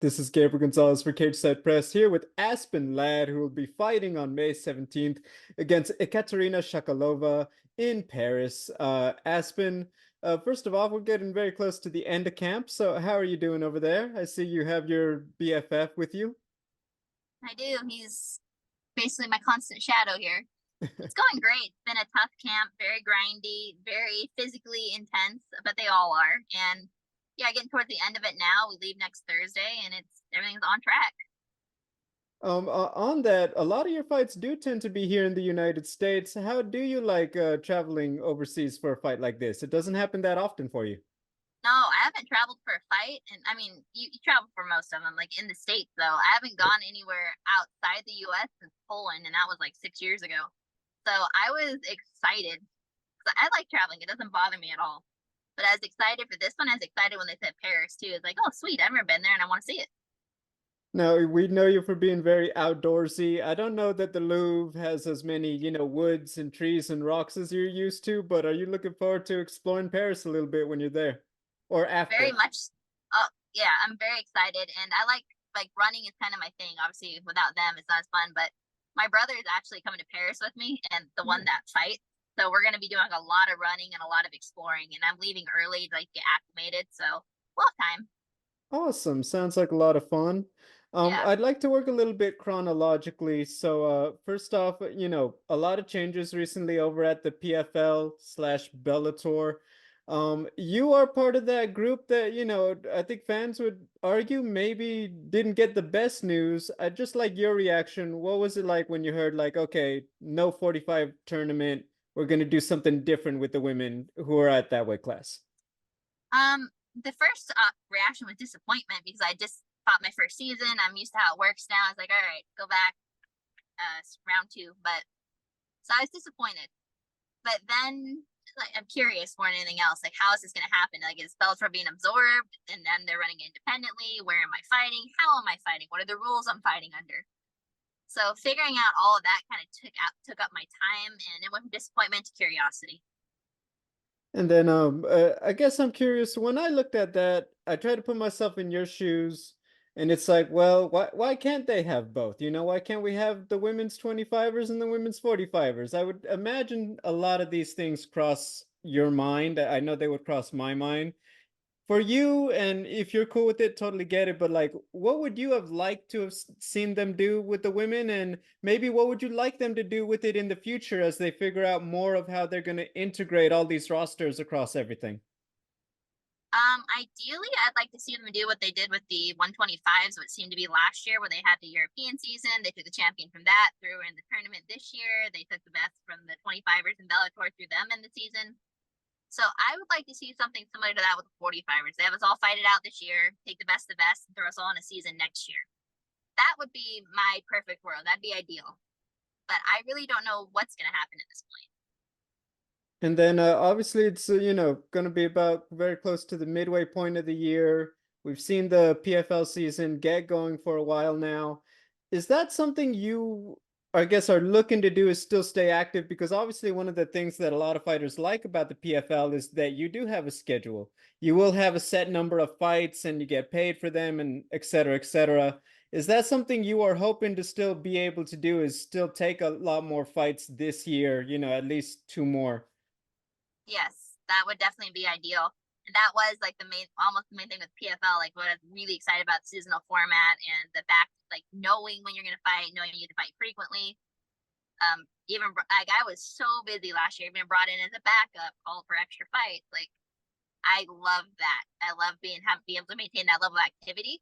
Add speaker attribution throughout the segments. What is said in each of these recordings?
Speaker 1: This is Gabriel Gonzalez for Cageside Press here with Aspen Ladd, who will be fighting on May 17th against Ekaterina Shakalova in Paris. Aspen, first of all, we're getting very close to the end of camp. So, how are you doing over there? I see you have your BFF with you.
Speaker 2: I do. He's basically my constant shadow here. It's going great. It's been a tough camp, very grindy, very physically intense, but they all are. And yeah, getting towards the end of it now. We leave next Thursday and it's everything's on track.
Speaker 1: On that, a lot of your fights do tend to be here in the United States. How do you like traveling overseas for a fight like this? It doesn't happen that often for you.
Speaker 2: No, I haven't traveled for a fight. And I mean, you travel for most of them, like in the States, though. I haven't gone anywhere outside the US since Poland, and that was like 6 years ago. So I was excited. I like traveling, it doesn't bother me at all. But I was excited for this one. I was excited when they said Paris too. It's like, oh, sweet, I've never been there and I want to see it.
Speaker 1: No, we know you for being very outdoorsy. I don't know that the Louvre has as many, woods and trees and rocks as you're used to, but are you looking forward to exploring Paris a little bit when you're there or
Speaker 2: Very
Speaker 1: after?
Speaker 2: much. Oh, yeah, I'm very excited, and I like running is kind of my thing. Obviously, without them, it's not as fun. But my brother is actually coming to Paris with me, and the one
Speaker 1: Oh,
Speaker 2: that fights. So we're going to be doing a lot of running and a lot of exploring. And I'm leaving early to like get acclimated. So we'll have time.
Speaker 1: awesome. Sounds like a lot of fun.
Speaker 2: Yeah.
Speaker 1: I'd like to work a little bit chronologically. So, first off, a lot of changes recently over at the PFL slash Bellator. You are part of that group that, I think fans would argue maybe didn't get the best news. I'd just like your reaction. What was it like when you heard like, okay, no 45 tournament, we're gonna do something different with the women who are at that weight class?
Speaker 2: The first reaction was disappointment because I just fought my first season. I'm used to how it works now. I was like, all right, go back, round two. But so I was disappointed. But then like I'm curious more than anything else. Like, how is this going to happen? Like, is Bellator being absorbed, and then they're running independently? Where am I fighting? How am I fighting? What are the rules I'm fighting under? So figuring out all of that kind of took up my time, and it went from disappointment to curiosity.
Speaker 1: And then I guess I'm curious, when I looked at that, I tried to put myself in your shoes, and it's like, well, why can't they have both? Why can't we have the women's 25ers and the women's 45ers? I would imagine a lot of these things cross your mind. I know they would cross my mind for you, and if you're cool with it, totally get it. But like, what would you have liked to have seen them do with the women, and maybe what would you like them to do with it in the future as they figure out more of how they're going to integrate all these rosters across everything?
Speaker 2: Ideally, I'd like to see them do what they did with the 125s, what seemed to be last year, where they had the European season. They took the champion from that, through in the tournament this year. They took the best from the 25ers and Bellator, through them in the season. So I would like to see something similar to that with the 45ers. They have us all fight it out this year, take the best of the best, and throw us all in a season next year. That would be my perfect world. That'd be ideal. But I really don't know what's going to happen at this point.
Speaker 1: And then obviously it's going to be about very close to the midway point of the year. We've seen the PFL season get going for a while now. Is that something you, I guess, are looking to do is still stay active? Because obviously one of the things that a lot of fighters like about the PFL is that you do have a schedule. You will have a set number of fights and you get paid for them and et cetera, et cetera. Is that something you are hoping to still be able to do, is still take a lot more fights this year, at least two more?
Speaker 2: Yes, that would definitely be ideal. And that was like the main, almost the main thing with PFL. Like what I was really excited about the seasonal format and the fact, like knowing when you're going to fight, knowing you have to fight frequently. Even like I was so busy last year, even brought in as a backup, called for extra fights. Like I love that. I love being able to maintain that level of activity.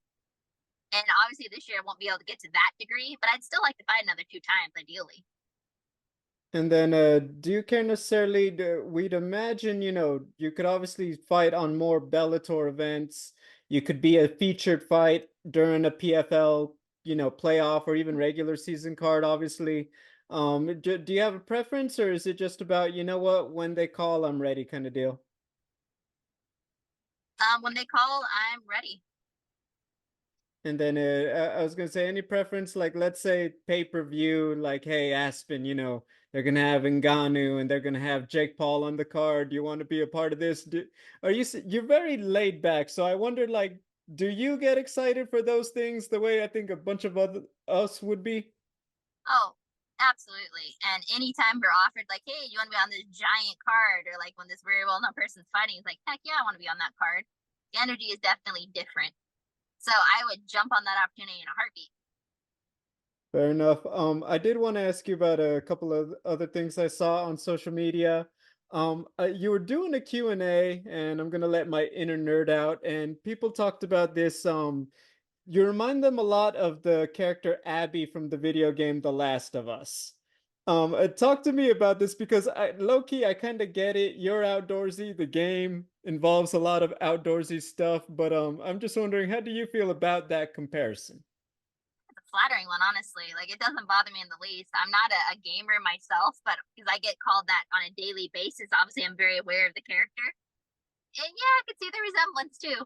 Speaker 2: And obviously this year I won't be able to get to that degree, but I'd still like to fight another two times ideally.
Speaker 1: And then, do you care necessarily? We'd imagine, you could obviously fight on more Bellator events. You could be a featured fight during a PFL, playoff or even regular season card, obviously. Do you have a preference, or is it just about, what, when they call, I'm ready kind of deal?
Speaker 2: When they call, I'm ready.
Speaker 1: And then I was gonna say, any preference, like let's say pay-per-view, like hey Aspen, they're gonna have Ngannou and they're gonna have Jake Paul on the card. Do you want to be a part of this? You're very laid back, so I wondered like do you get excited for those things the way I think a bunch of other us would be?
Speaker 2: Oh, absolutely. And anytime we're offered, like, hey, you want to be on this giant card, or like when this very well known person's fighting, it's like, heck yeah, I want to be on that card. The energy is definitely different. So I would jump on that opportunity in a heartbeat.
Speaker 1: Fair enough. I did want to ask you about a couple of other things I saw on social media. You were doing a Q&A, and I'm gonna let my inner nerd out. And people talked about this. You remind them a lot of the character Abby from the video game The Last of Us. Talk to me about this because low key, I kind of get it. You're outdoorsy. The game involves a lot of outdoorsy stuff, but I'm just wondering, how do you feel about that comparison?
Speaker 2: It's a flattering one, honestly. Like, it doesn't bother me in the least. I'm not a gamer myself, but because I get called that on a daily basis, obviously I'm very aware of the character. And yeah, I could see the resemblance too.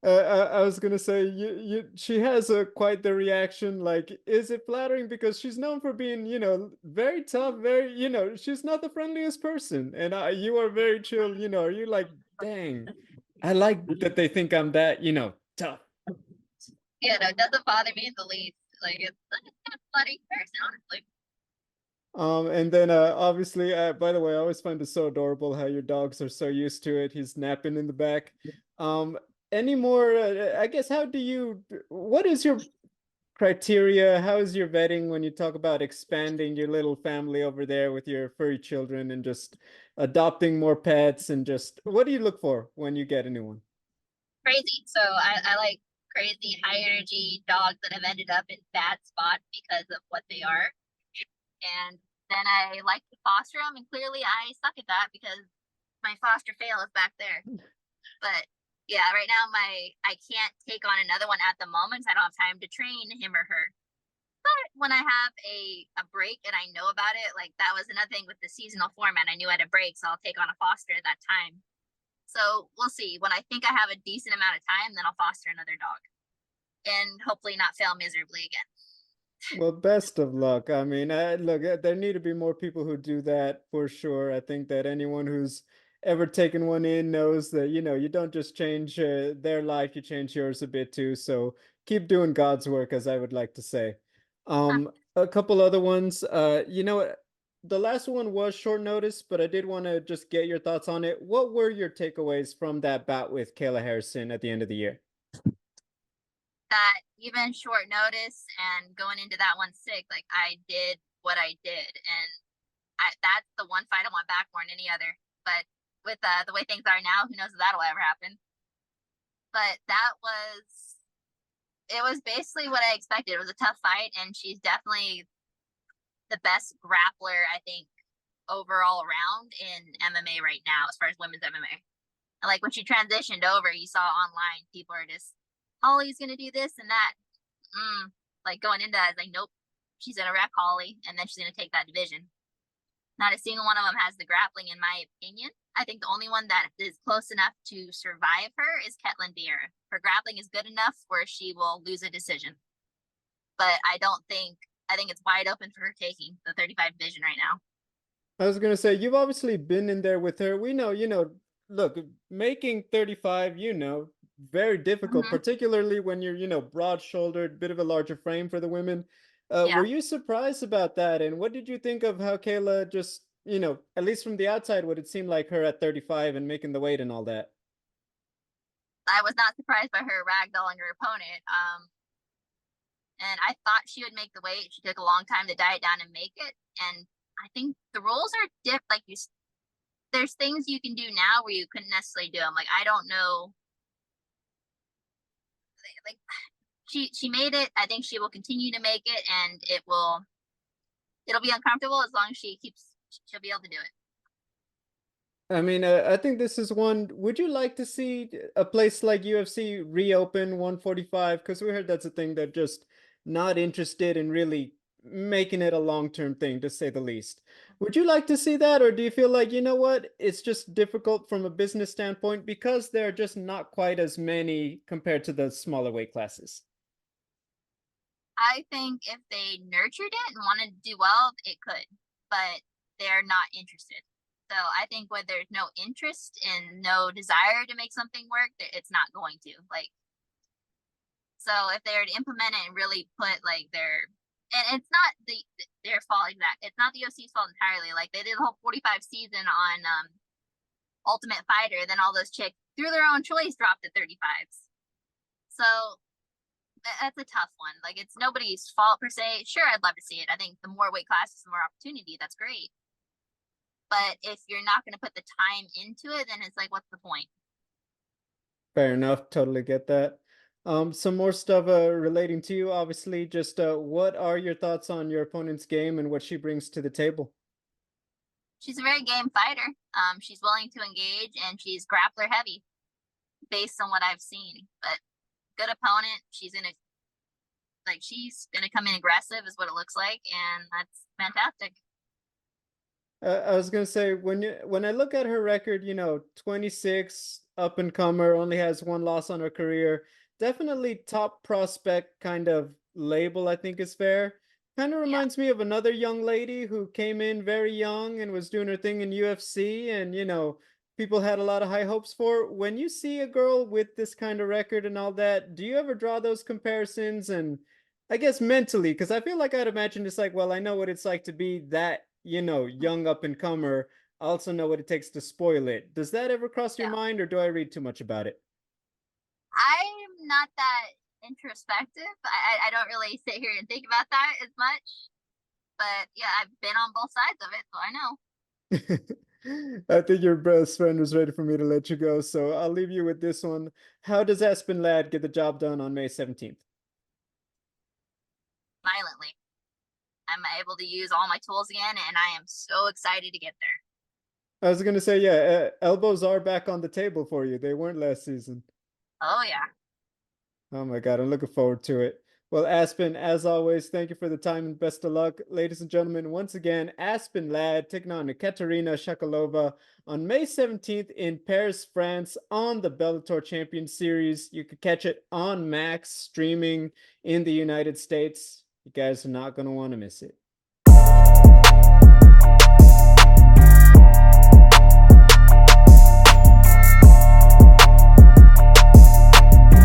Speaker 1: I was gonna say she has a quite the reaction. Like, is it flattering because she's known for being, very tough, very, she's not the friendliest person, and you are very chill. Are you like, dang, I like that they think I'm that, tough.
Speaker 2: Yeah, no, it doesn't bother me in the least. Like, it's a bloody person, honestly.
Speaker 1: And then obviously, by the way, I always find it so adorable how your dogs are so used to it. He's napping in the back. Um, any more? I guess how do you? What is your criteria? How is your vetting when you talk about expanding your little family over there with your furry children and just adopting more pets and just what do you look for when you get a new one?
Speaker 2: Crazy. So I like crazy, high energy dogs that have ended up in bad spots because of what they are. And then I like to foster them, and clearly I suck at that because my foster fail is back there. But yeah, right now I can't take on another one at the moment. I don't have time to train him or her. But when I have a break and I know about it, like that was another thing with the seasonal format. I knew I had a break, so I'll take on a foster at that time. So we'll see. When I think I have a decent amount of time, then I'll foster another dog and hopefully not fail miserably again.
Speaker 1: Well, best of luck. I mean, look, there need to be more people who do that for sure. I think that anyone who's ever taken one in knows that, you don't just change their life, you change yours a bit too. So keep doing God's work, as I would like to say.
Speaker 2: Huh.
Speaker 1: A couple other ones. The last one was short notice, but I did want to just get your thoughts on it. What were your takeaways from that bout with Kayla Harrison at the end of the year?
Speaker 2: That even short notice and going into that one sick, like I did what I did, and that's the one fight I want back more than any other. But with the way things are now, who knows if that'll ever happen? But it was basically what I expected. It was a tough fight, and she's definitely the best grappler I think overall around in MMA right now, as far as women's MMA. And like when she transitioned over, you saw online people are just, Holly's gonna do this and that. Like going into that, like nope, she's gonna wreck Holly, and then she's gonna take that division. Not a single one of them has the grappling, in my opinion. I think the only one that is close enough to survive her is Ketlin Vieira. Her grappling is good enough where she will lose a decision. But I don't think, I think it's wide open for her taking the 35 division right now.
Speaker 1: I was gonna say, you've obviously been in there with her. We know, look, making 35, very difficult,
Speaker 2: Mm-hmm.
Speaker 1: particularly when you're, broad-shouldered, bit of a larger frame for the women.
Speaker 2: Yeah,
Speaker 1: Were you surprised about that? And what did you think of how Kayla just, at least from the outside, what it seemed like her at 35 and making the weight and all that?
Speaker 2: I was not surprised by her ragdolling her opponent. And I thought she would make the weight. She took a long time to diet down and make it. And I think the rules are dipped. Like there's things you can do now where you couldn't necessarily do them. Like I don't know. Like she made it. I think she will continue to make it, and it'll be uncomfortable as long as she keeps. She'll be able to do it.
Speaker 1: I mean, I think this is one. Would you like to see a place like UFC reopen 145? Because we heard that's a thing that just not interested in really making it a long-term thing, to say the least. Would you like to see that, or do you feel like, you know what, it's just difficult from a business standpoint because there are just not quite as many compared to the smaller weight classes?
Speaker 2: I think if they nurtured it and wanted to do well, it could, but they're not interested. So I think when there's no interest and no desire to make something work, it's not going to. Like, so if they were to implement it and really put like and it's not their fault exact. It's not the OC's fault entirely. Like they did the whole 45 season on Ultimate Fighter, then all those chicks through their own choice dropped to 35s. So that's a tough one. Like it's nobody's fault per se. Sure, I'd love to see it. I think the more weight classes, the more opportunity. That's great. But if you're not going to put the time into it, then it's like, what's the point?
Speaker 1: Fair enough. Totally get that. Some more stuff relating to you, obviously. Just what are your thoughts on your opponent's game and what she brings to the table?
Speaker 2: She's a very game fighter. She's willing to engage and she's grappler heavy based on what I've seen. But good opponent. She's gonna come in aggressive is what it looks like, and that's fantastic.
Speaker 1: I was gonna say when I look at her record, 26, up and comer, only has one loss on her career. Definitely top prospect kind of label, I think is fair. Kind of
Speaker 2: Yeah.
Speaker 1: reminds me of another young lady who came in very young and was doing her thing in UFC, and people had a lot of high hopes for. When you see a girl with this kind of record and all that, do you ever draw those comparisons? And I guess mentally, because I feel like I'd imagine it's like, well, I know what it's like to be that, young up and comer. I also know what it takes to spoil it. Does that ever cross your
Speaker 2: Yeah.
Speaker 1: mind, or do I read too much about it?
Speaker 2: I'm not that introspective. I don't really sit here and think about that as much. But yeah, I've been on both sides of it, so I know.
Speaker 1: I think your best friend was ready for me to let you go, so I'll leave you with this one. How does Aspen Ladd get the job done on May 17th?
Speaker 2: Violently. I'm able to use all my tools again, and I am so excited to get there.
Speaker 1: I was gonna say, yeah, elbows are back on the table for you. They weren't last season.
Speaker 2: Oh yeah.
Speaker 1: Oh my God, I'm looking forward to it. Well, Aspen, as always, thank you for the time and best of luck. Ladies and gentlemen, once again, Aspen Ladd taking on Ekaterina Shakalova on May 17th in Paris, France on the Bellator Champion Series. You could catch it on Max streaming in the United States. You guys are not going to want to miss it.